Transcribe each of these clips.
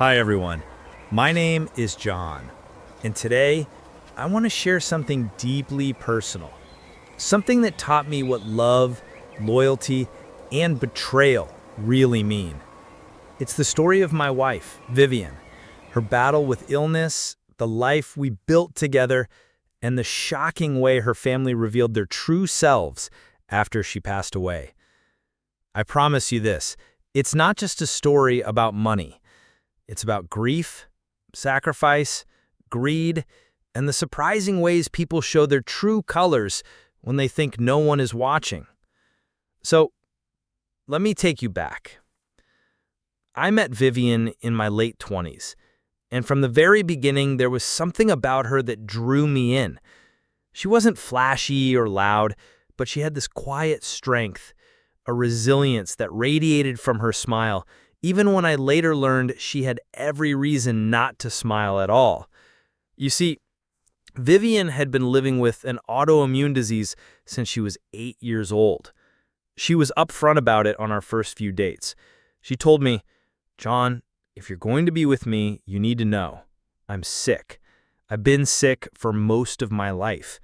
Hi, everyone. My name is John, and today I want to share something deeply personal. Something that taught me what love, loyalty, and betrayal really mean. It's the story of my wife, Vivian, her battle with illness, the life we built together, and the shocking way her family revealed their true selves after she passed away. I promise you this, it's not just a story about money. It's about grief, sacrifice, greed, and the surprising ways people show their true colors when they think no one is watching. So, let me take you back. I met Vivian in my late 20s, and from the very beginning there was something about her that drew me in. She wasn't flashy or loud, but she had this quiet strength, a resilience that radiated from her smile, even when I later learned she had every reason not to smile at all. You see, Vivian had been living with an autoimmune disease since she was 8 years old. She was upfront about it on our first few dates. She told me, "John, if you're going to be with me, you need to know. I'm sick. I've been sick for most of my life."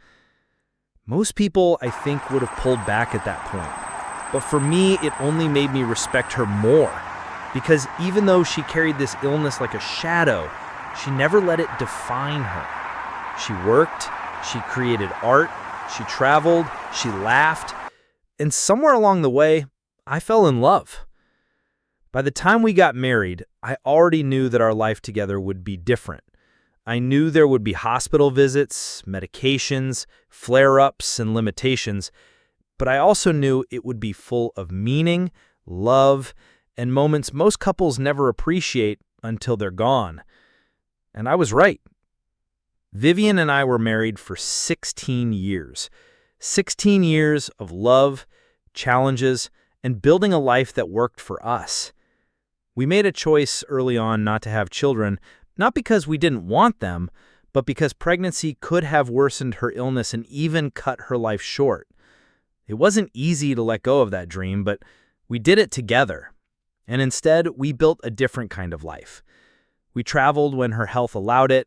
Most people, I think, would have pulled back at that point. But for me, it only made me respect her more. Because even though she carried this illness like a shadow, she never let it define her. She worked, she created art, she traveled, she laughed, and somewhere along the way, I fell in love. By the time we got married, I already knew that our life together would be different. I knew there would be hospital visits, medications, flare-ups, and limitations, but I also knew it would be full of meaning, love, and moments most couples never appreciate until they're gone. And I was right. Vivian and I were married for 16 years. 16 years of love, challenges, and building a life that worked for us. We made a choice early on not to have children, not because we didn't want them, but because pregnancy could have worsened her illness and even cut her life short. It wasn't easy to let go of that dream, but we did it together. And instead, we built a different kind of life. We traveled when her health allowed it.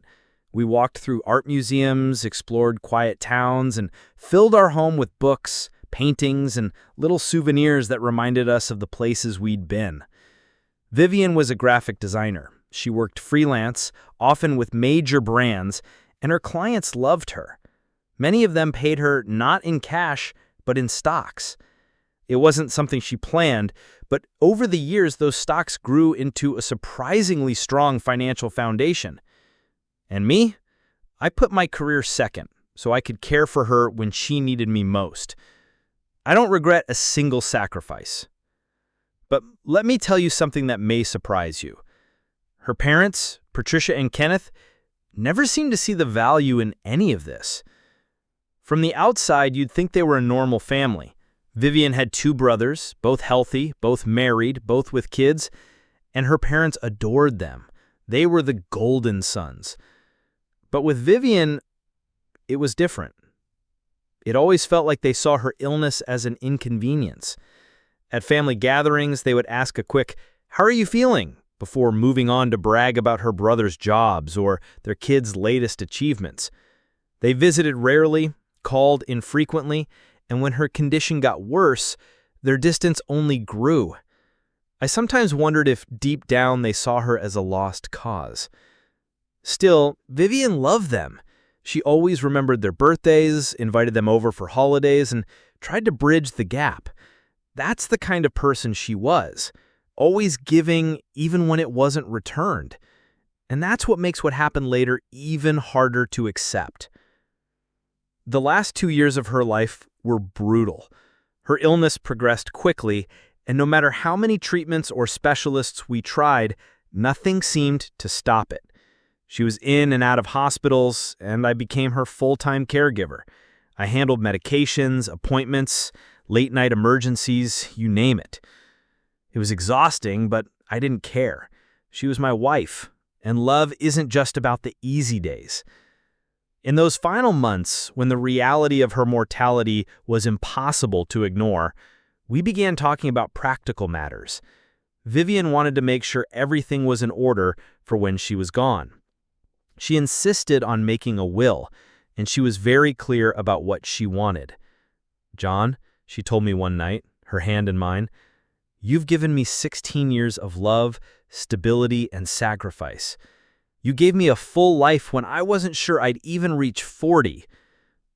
We walked through art museums, explored quiet towns, and filled our home with books, paintings, and little souvenirs that reminded us of the places we'd been. Vivian was a graphic designer. She worked freelance, often with major brands, and her clients loved her. Many of them paid her not in cash, but in stocks. It wasn't something she planned, but over the years, those stocks grew into a surprisingly strong financial foundation. And me? I put my career second, so I could care for her when she needed me most. I don't regret a single sacrifice. But let me tell you something that may surprise you. Her parents, Patricia and Kenneth, never seemed to see the value in any of this. From the outside, you'd think they were a normal family. Vivian had 2 brothers, both healthy, both married, both with kids, and her parents adored them. They were the golden sons. But with Vivian, it was different. It always felt like they saw her illness as an inconvenience. At family gatherings, they would ask a quick, "How are you feeling?" before moving on to brag about her brother's jobs or their kids' latest achievements. They visited rarely, called infrequently, and when her condition got worse, their distance only grew. I sometimes wondered if deep down they saw her as a lost cause. Still, Vivian loved them. She always remembered their birthdays, invited them over for holidays, and tried to bridge the gap. That's the kind of person she was, always giving even when it wasn't returned. And that's what makes what happened later even harder to accept. The last 2 years of her life were brutal. Her illness progressed quickly, and no matter how many treatments or specialists we tried, nothing seemed to stop it. She was in and out of hospitals, and I became her full-time caregiver. I handled medications, appointments, late-night emergencies, you name it. It was exhausting, but I didn't care. She was my wife, and love isn't just about the easy days. In those final months, when the reality of her mortality was impossible to ignore, we began talking about practical matters. Vivian wanted to make sure everything was in order for when she was gone. She insisted on making a will, and she was very clear about what she wanted. "John," she told me one night, her hand in mine, "you've given me 16 years of love, stability, and sacrifice. You gave me a full life when I wasn't sure I'd even reach 40.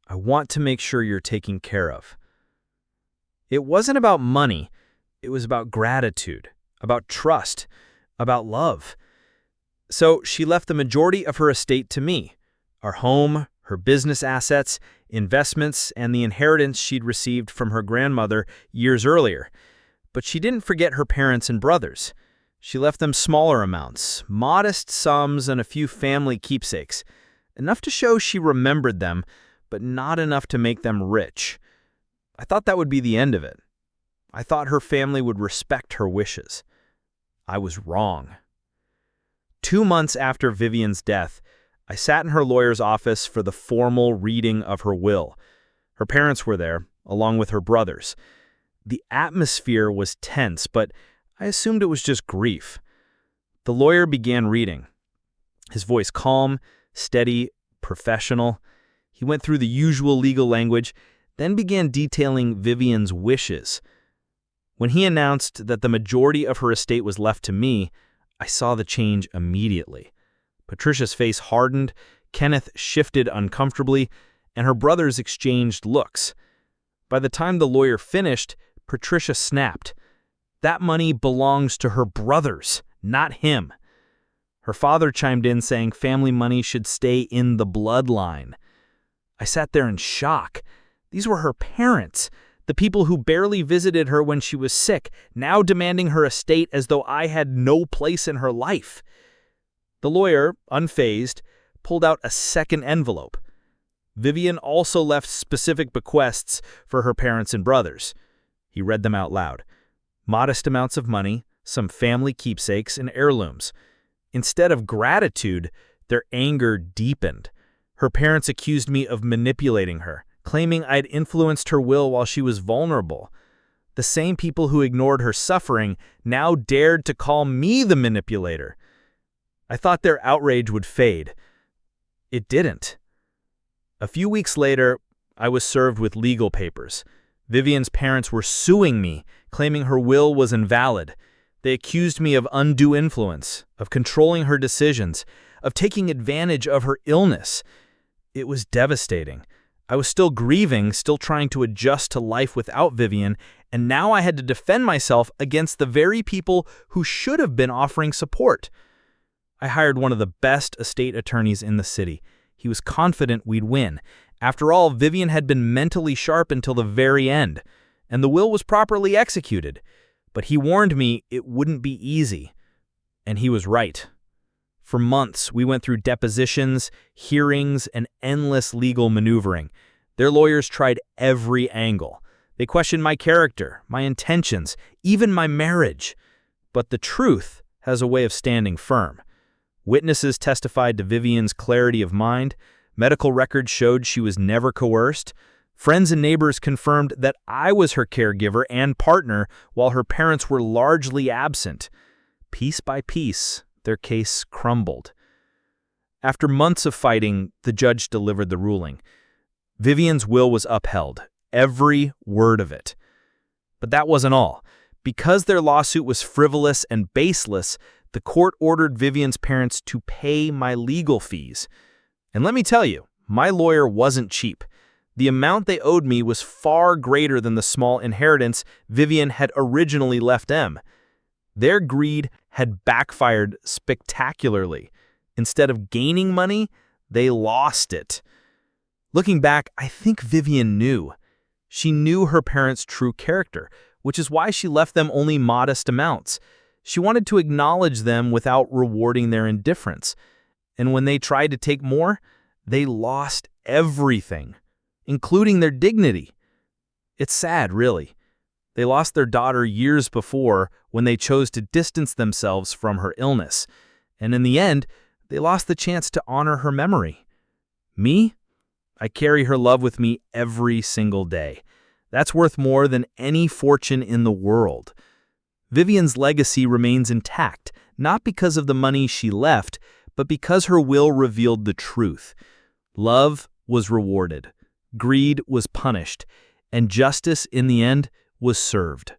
I want to make sure you're taken care of." It wasn't about money. It was about gratitude, about trust, about love. So she left the majority of her estate to me, our home, her business assets, investments, and the inheritance she'd received from her grandmother years earlier. But she didn't forget her parents and brothers. She left them smaller amounts, modest sums, and a few family keepsakes, enough to show she remembered them, but not enough to make them rich. I thought that would be the end of it. I thought her family would respect her wishes. I was wrong. 2 months after Vivian's death, I sat in her lawyer's office for the formal reading of her will. Her parents were there, along with her brothers. The atmosphere was tense, but I assumed it was just grief. The lawyer began reading, his voice calm, steady, professional. He went through the usual legal language, then began detailing Vivian's wishes. When he announced that the majority of her estate was left to me, I saw the change immediately. Patricia's face hardened, Kenneth shifted uncomfortably, and her brothers exchanged looks. By the time the lawyer finished, Patricia snapped. That money belongs to her brothers, not him. Her father chimed in saying family money should stay in the bloodline. I sat there in shock. These were her parents, the people who barely visited her when she was sick, now demanding her estate as though I had no place in her life. The lawyer, unfazed, pulled out a second envelope. Vivian also left specific bequests for her parents and brothers. He read them out loud. Modest amounts of money, some family keepsakes, and heirlooms. Instead of gratitude, their anger deepened. Her parents accused me of manipulating her, claiming I'd influenced her will while she was vulnerable. The same people who ignored her suffering now dared to call me the manipulator. I thought their outrage would fade. It didn't. A few weeks later, I was served with legal papers. Vivian's parents were suing me, claiming her will was invalid. They accused me of undue influence, of controlling her decisions, of taking advantage of her illness. It was devastating. I was still grieving, still trying to adjust to life without Vivian, and now I had to defend myself against the very people who should have been offering support. I hired one of the best estate attorneys in the city. He was confident we'd win. After all, Vivian had been mentally sharp until the very end, and the will was properly executed. But he warned me it wouldn't be easy. And he was right. For months, we went through depositions, hearings, and endless legal maneuvering. Their lawyers tried every angle. They questioned my character, my intentions, even my marriage. But the truth has a way of standing firm. Witnesses testified to Vivian's clarity of mind. Medical records showed she was never coerced. Friends and neighbors confirmed that I was her caregiver and partner while her parents were largely absent. Piece by piece, their case crumbled. After months of fighting, the judge delivered the ruling. Vivian's will was upheld, every word of it. But that wasn't all. Because their lawsuit was frivolous and baseless, the court ordered Vivian's parents to pay my legal fees. And let me tell you, my lawyer wasn't cheap. The amount they owed me was far greater than the small inheritance Vivian had originally left them. Their greed had backfired spectacularly. Instead of gaining money, they lost it. Looking back, I think Vivian knew. She knew her parents' true character, which is why she left them only modest amounts. She wanted to acknowledge them without rewarding their indifference. And when they tried to take more, they lost everything, including their dignity. It's sad, really. They lost their daughter years before when they chose to distance themselves from her illness. And in the end, they lost the chance to honor her memory. Me? I carry her love with me every single day. That's worth more than any fortune in the world. Vivian's legacy remains intact, not because of the money she left, but because her will revealed the truth. Love was rewarded, greed was punished, and justice, in the end, was served.